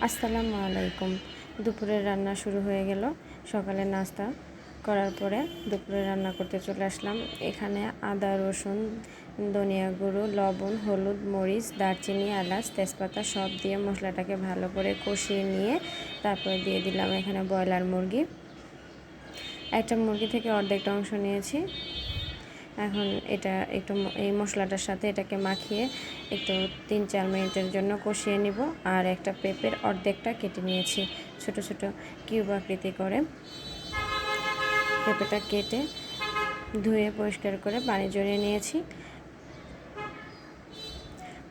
আসসালামু আলাইকুম। দুপুরের রান্না শুরু হয়ে গেল। সকালে নাস্তা করার পরে দুপুরে রান্না করতে চলে আসলাম। এখানে আদা, রসুন, ধনিয়া গুঁড়ো, লবণ, হলুদ, মরিচ, দারচিনি, এলাচ, তেজপাতা সব দিয়ে মশলাটাকে ভালো করে কষিয়ে নিয়ে তারপরে দিয়ে দিলাম এখানে ব্রয়লার মুরগি। একটা মুরগি থেকে অর্ধেকটা অংশ নিয়েছি। এখন এটা একটু এই মশলাটার সাথে এটাকে মাখিয়ে একটু 3-4 মিনিটের জন্য কষিয়ে নিব। আর একটা পেঁপের অর্ধেকটা কেটে নিয়েছি ছোট ছোট কিউব আকৃতি করে। পেঁপেটা কেটে ধুয়ে পরিষ্কার করে পানি ঝরিয়ে নিয়েছি।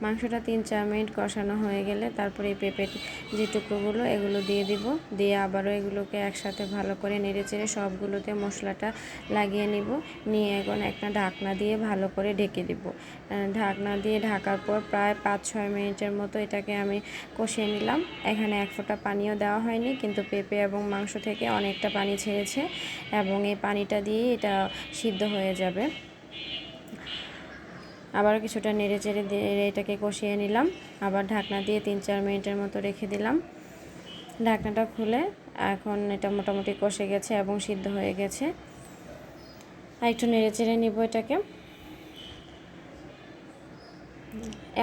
মাংসটা 3-4 মিনিট কষানো হয়ে গেলে তারপরে এই পেঁপের যে টুকরোগুলো এগুলো দিয়ে দিব। দিয়ে আবারও এগুলোকে একসাথে ভালো করে নেড়েচেড়ে সবগুলোতে মশলাটা লাগিয়ে নিব। নিয়ে এখন একটা ঢাকনা দিয়ে ভালো করে ঢেকে দিব। ঢাকনা দিয়ে ঢাকার পর প্রায় 5-6 মিনিটের মতো এটাকে আমি কষিয়ে নিলাম। এখানে এক ফোঁটা পানিও দেওয়া হয়নি, কিন্তু পেঁপে এবং মাংস থেকে অনেকটা পানি ছেড়েছে এবং এই পানিটা দিয়ে এটা সিদ্ধ হয়ে যাবে। আবারও কিছুটা নেড়েচেড়ে দিয়ে এটাকে কষিয়ে নিলাম। আবার ঢাকনা দিয়ে 3-4 মিনিটের মতো রেখে দিলাম। ঢাকনাটা খুলে এখন এটা মোটামুটি কষে গেছে এবং সিদ্ধ হয়ে গেছে। আর একটু নেড়েচেড়ে নিব এটাকে।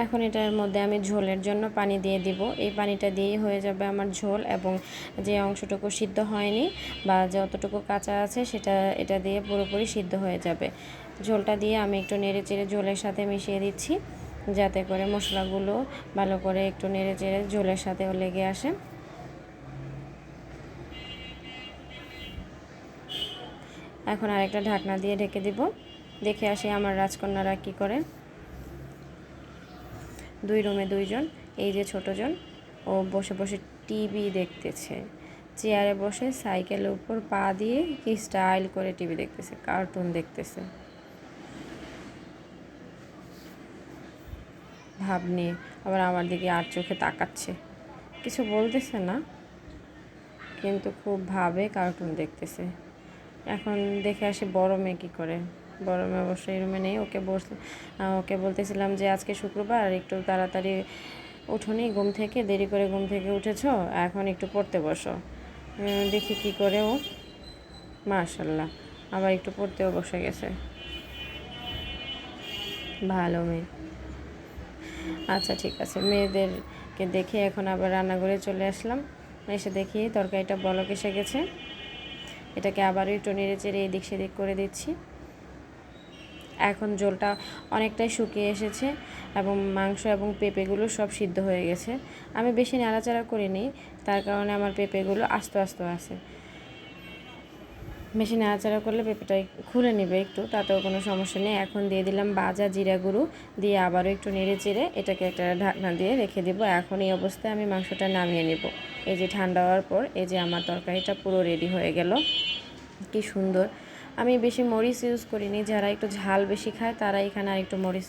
এখন এটার মধ্যে আমি ঝোলের জন্য পানি দিয়ে দিব। এই পানিটা দিয়েই হয়ে যাবে আমার ঝোল, এবং যে অংশটুকু সিদ্ধ হয়নি বা যতটুকু কাঁচা আছে সেটা এটা দিয়ে পুরোপুরি সিদ্ধ হয়ে যাবে। ঝোলটা দিয়ে আমি একটু নেড়েচেড়ে ঝোলের সাথে মিশিয়ে দিচ্ছি, যাতে করে মশলাগুলো ভালো করে একটু নেড়েচেড়ে ঝোলের সাথেও লেগে আসে। এখন আরেকটা ঢাকনা দিয়ে ঢেকে দিব। দেখে আসি আমার রাজকন্যারা কী করে। 2 রুমে 2 জন। এই যে ছোটজন, ও বসে বসে টিভি দেখতেছে। চেয়ারে বসে সাইকেলের উপর পা দিয়ে কি স্টাইল করে টিভি দেখতেছে, কার্টুন দেখতেছে ভাব নিয়ে। আবার আমার দিকে আর চোখে তাকাচ্ছে, কিছু বলতেছে না, কিন্তু খুব ভাবে কার্টুন দেখতেছে। এখন দেখে আসি বড় মেয়ে কী করে। বড় মেয়ে অবশ্য এই রুমে নেই। ওকে বলতেছিলাম যে আজকে শুক্রবার, একটু তাড়াতাড়ি উঠোনি ঘুম থেকে, দেরি করে ঘুম থেকে উঠেছো, এখন একটু পড়তে বসো। দেখি কি করে ও। মাশাল্লাহ, আবার একটু পড়তেও বসে গেছে। ভালো মেয়ে। আচ্ছা ঠিক আছে, মেয়েদেরকে দেখে এখন আবার রান্নাঘরে চলে আসলাম। এসে দেখি তরকারিটা বলক এসে গেছে। এটাকে আবারও একটু নেড়েচেড়ে এদিক সেদিক করে দিচ্ছি। এখন ঝোলটা অনেকটাই শুকিয়ে এসেছে এবং মাংস এবং পেঁপেগুলো সব সিদ্ধ হয়ে গেছে। আমি বেশি নাড়াচাড়া করিনি, তার কারণে আমার পেঁপেগুলো আস্তে আস্তে আছে। বেশি নাড়াচাড়া করলে পেঁপেটা খুলে নেবে একটু, তাতেও কোনো সমস্যা নেই। এখন দিয়ে দিলাম ভাজা জিরা গুঁড়ো, দিয়ে আবারও একটু নেড়েচেড়ে এটাকে একটা ঢাকনা দিয়ে রেখে দিব। এখন এই অবস্থায় আমি মাংসটা নামিয়ে নেব। এই যে ঠান্ডা হওয়ার পর এই যে আমার তরকারিটা পুরো রেডি হয়ে গেল। কি সুন্দর। আমি বেশি মরিচ ইউজ করিনি, যারা একটু ঝাল বেশি খায় তারা এখানে আর একটু মরিচ